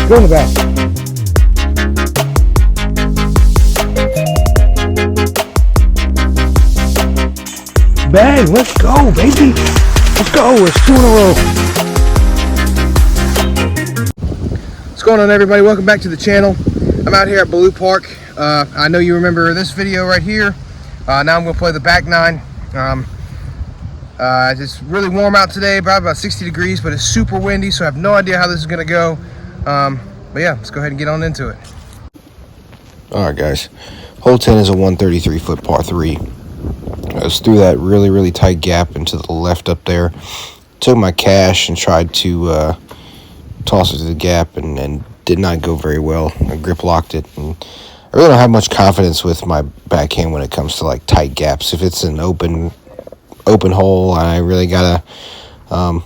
Go in the back. Bang, let's go, baby. Let's go, it's 2 in a row. What's going on, everybody? Welcome back to the channel. I'm out here at Ballou Park. I know you remember this video right here. Now I'm gonna play the Back-9. It's really warm out today, probably about 60 degrees, but it's super windy, so I have no idea how this is gonna go. But yeah, let's go ahead and get on into it. All right, guys. Hole 10 is a 133 foot par 3. I was through that really tight gap into the left up there. Took my cash and tried to toss it to the gap and did not go very well. I grip locked it, and I really don't have much confidence with my backhand when it comes to like tight gaps. If it's an open hole, I really gotta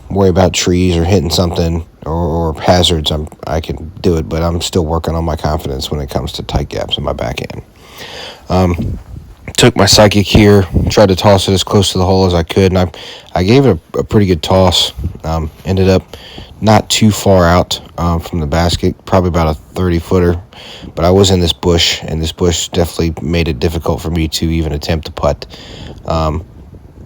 worry about trees or hitting something or hazards. I can do it, but I'm still working on my confidence when it comes to tight gaps in my backhand. Took my psychic here, tried to toss it as close to the hole as I could, and I gave it a pretty good toss. Ended up not too far out from the basket, probably about a 30-footer, but I was in this bush, and this bush definitely made it difficult for me to even attempt to putt.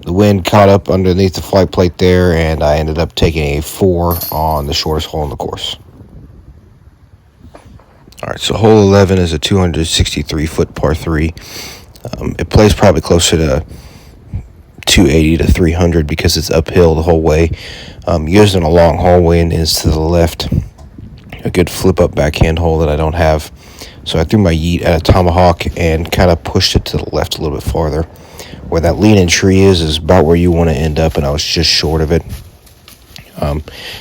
The wind caught up underneath the flight plate there, and I ended up taking a 4 on the shortest hole in the course. All right, so hole 11 is a 263 foot par 3. It plays probably closer to 280 to 300 because it's uphill the whole way. Using a long hallway and is to the left. A good flip-up backhand hole that I don't have. So I threw my yeet at a tomahawk and kind of pushed it to the left a little bit farther. Where that leaning tree is about where you want to end up, and I was just short of it.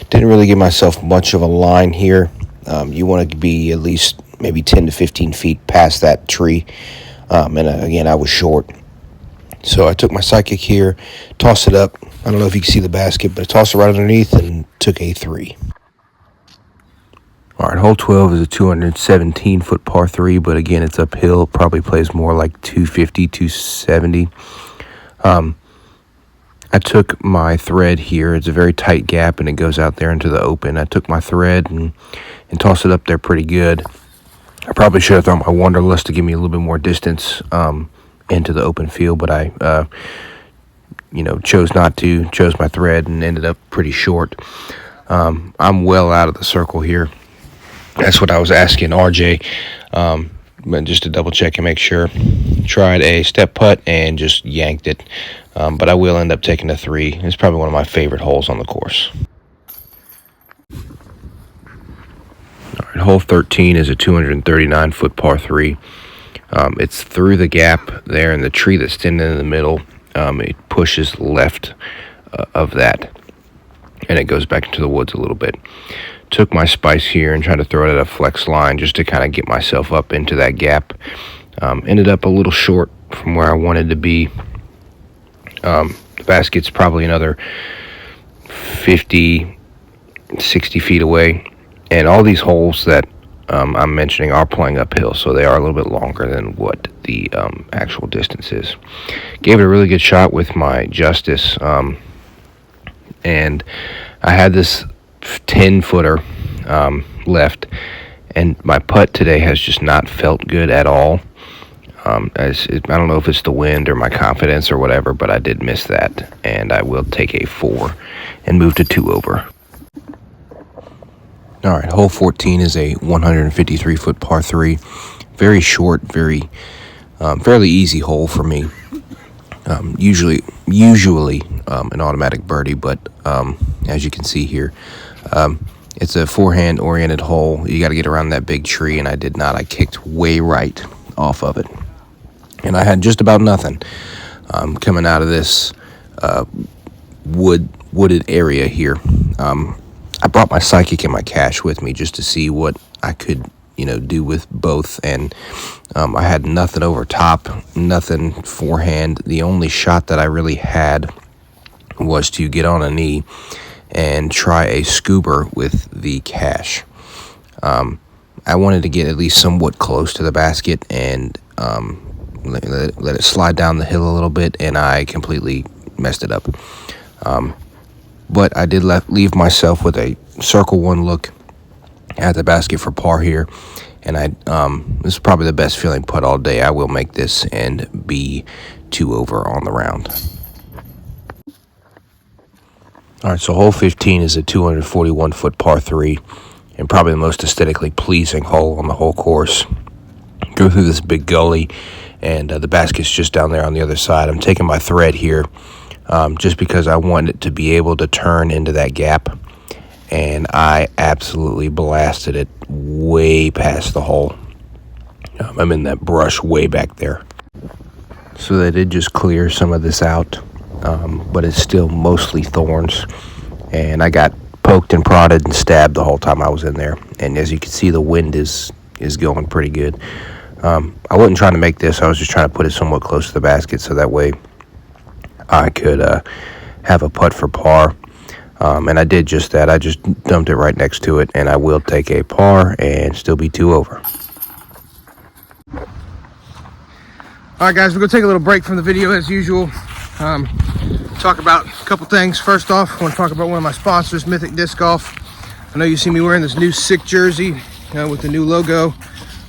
Didn't really give myself much of a line here. You want to be at least maybe 10 to 15 feet past that tree. And again, I was short. So I took my psychic here, tossed it up. I don't know if you can see the basket, but I tossed it right underneath and took a 3. All right, hole 12 is a 217 foot par 3, but again, it's uphill. Probably plays more like 250, 270. I took my thread here. It's a very tight gap, and it goes out there into the open. I took my thread and tossed it up there pretty good. I probably should have thrown my Wanderlust to give me a little bit more distance into the open field, but I, chose not to. Chose my thread and ended up pretty short. I'm well out of the circle here. That's what I was asking RJ, just to double check and make sure. Tried a step putt and just yanked it, but I will end up taking a 3. It's probably one of my favorite holes on the course. All right, hole 13 is a 239 foot par 3. It's through the gap there, and the tree that's standing in the middle, it pushes left of that, and it goes back into the woods a little bit. Took my spice here and tried to throw it at a flex line just to kind of get myself up into that gap. Ended up a little short from where I wanted to be. The basket's probably another 50, 60 feet away. And all these holes that I'm mentioning are playing uphill, so they are a little bit longer than what the actual distance is. Gave it a really good shot with my Justice. And I had this 10-footer left, and my putt today has just not felt good at all. I don't know if it's the wind or my confidence or whatever, but I did miss that, and I will take a 4 and move to 2 over. All right, hole 14 is a 153 foot par 3. Very short, fairly easy hole for me. Usually an automatic birdie, but as you can see here, it's a forehand oriented hole. You got to get around that big tree, and I did not. I kicked way right off of it, and I had just about nothing coming out of this wooded area here. I brought my psychic and my cash with me just to see what I could do with both, and I had nothing over top, nothing forehand. The only shot that I really had was to get on a knee and try a scuba with the cash. I wanted to get at least somewhat close to the basket and let it slide down the hill a little bit, and I completely messed it up. But I did leave myself with a circle one look at the basket for par here. And this is probably the best feeling putt all day. I will make this and be 2 over on the round. All right, so hole 15 is a 241-foot par 3, and probably the most aesthetically pleasing hole on the whole course. Go through this big gully, and the basket's just down there on the other side. I'm taking my thread here just because I want it to be able to turn into that gap, and I absolutely blasted it way past the hole. I'm in that brush way back there. So they did just clear some of this out, but it's still mostly thorns, and I got poked and prodded and stabbed the whole time I was in there. And as you can see, the wind is going pretty good. I wasn't trying to make this. I was just trying to put it somewhat close to the basket so that way I could have a putt for par. And I did just that. I just dumped it right next to it, and I will take a par and still be 2 over. All right, guys, we're going to take a little break from the video as usual. Talk about a couple things. First off, I want to talk about one of my sponsors, Mythic Disc Golf. I know you see me wearing this new sick jersey with the new logo.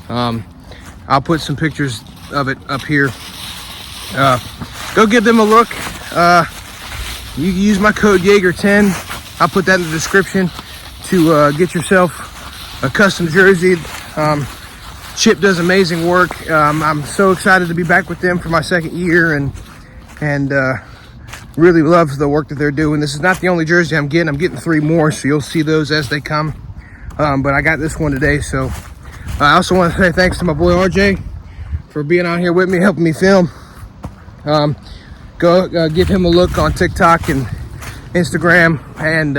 I'll put some pictures of it up here. Go give them a look. You can use my code Jaeger10. I'll put that in the description to get yourself a custom jersey. Chip does amazing work. I'm so excited to be back with them for my 2nd year, and really love the work that they're doing. This is not the only jersey I'm getting. I'm getting 3 more, so you'll see those as they come. But I got this one today, so I also want to say thanks to my boy RJ for being out here with me, helping me film. Go give him a look on TikTok and Instagram and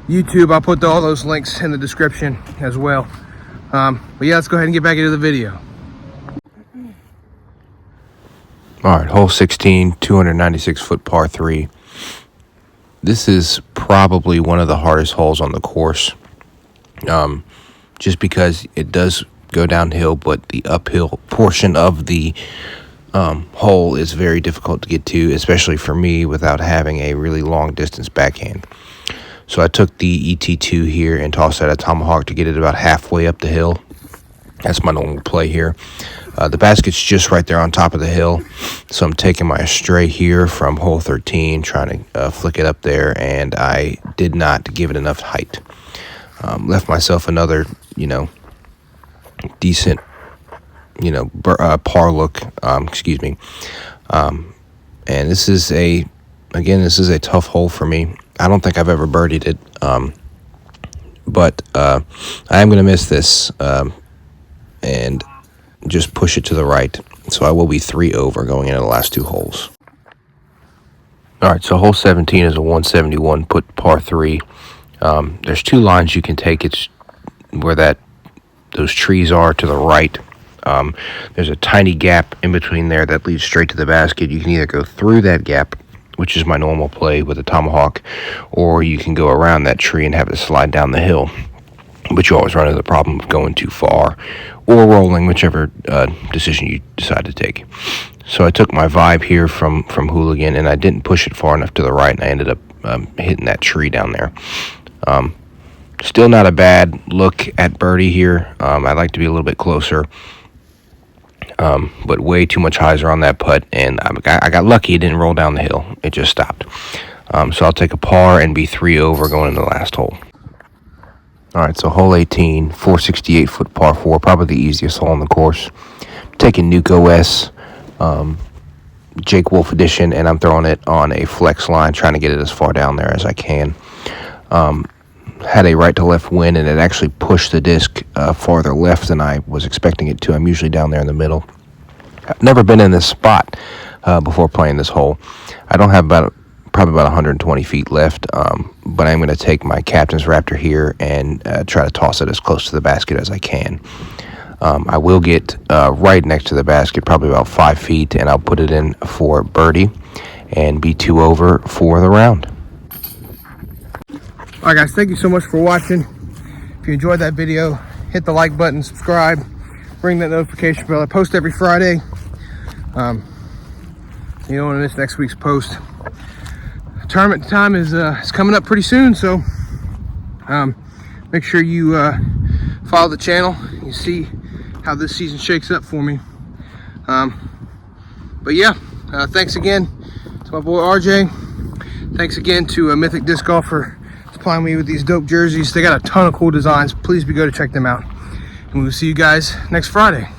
YouTube. I'll put all those links in the description as well. But yeah, let's go ahead and get back into the video. All right, hole 16, 296-foot par 3. This is probably one of the hardest holes on the course, just because it does go downhill, but the uphill portion of the hole is very difficult to get to, especially for me without having a really long distance backhand. So I took the ET2 here and tossed out a tomahawk to get it about halfway up the hill. That's my normal play here. The basket's just right there on top of the hill, so I'm taking my astray here from hole 13, trying to flick it up there, and I did not give it enough height. Left myself another, decent, par look, excuse me. And this is a tough hole for me. I don't think I've ever birdied it, but I am going to miss this and just push it to the right. So I will be 3 over going into the last 2 holes. All right, so hole 17 is a 171-foot par 3. There's 2 lines you can take. It's where those trees are to the right. There's a tiny gap in between there that leads straight to the basket. You can either go through that gap, which is my normal play with a tomahawk, or you can go around that tree and have it slide down the hill. But you always run into the problem of going too far or rolling, whichever decision you decide to take. So I took my vibe here from Hooligan, and I didn't push it far enough to the right, and I ended up hitting that tree down there. Still not a bad look at birdie here. I'd like to be a little bit closer. But way too much hyzer on that putt, and I got lucky. It didn't roll down the hill. It just stopped. So I'll take a par and be 3 over going into the last hole. All right, so hole 18, 468-foot par 4, probably the easiest hole on the course. I'm taking Nuke OS, Jake Wolf edition, and I'm throwing it on a flex line, trying to get it as far down there as I can. Had a right to left wind, and it actually pushed the disc farther left than I was expecting it to. I'm usually down there in the middle. I've never been in this spot before playing this hole. I don't have probably about 120 feet left, but I'm going to take my captain's Raptor here and try to toss it as close to the basket as I can. I will get right next to the basket, probably about 5 feet, and I'll put it in for birdie and be 2 over for the round. All right, guys, thank you so much for watching. If you enjoyed that video, hit the like button, subscribe, ring that notification bell. I post every Friday. You don't want to miss next week's post. Tournament time is coming up pretty soon, so Make sure you follow the channel. You see how this season shakes up for me. But yeah, thanks again to my boy RJ. Thanks again to Mythic Disc Golf for supplying me with these dope jerseys. They got a ton of cool designs. Please be good to check them out. And we'll see you guys next Friday.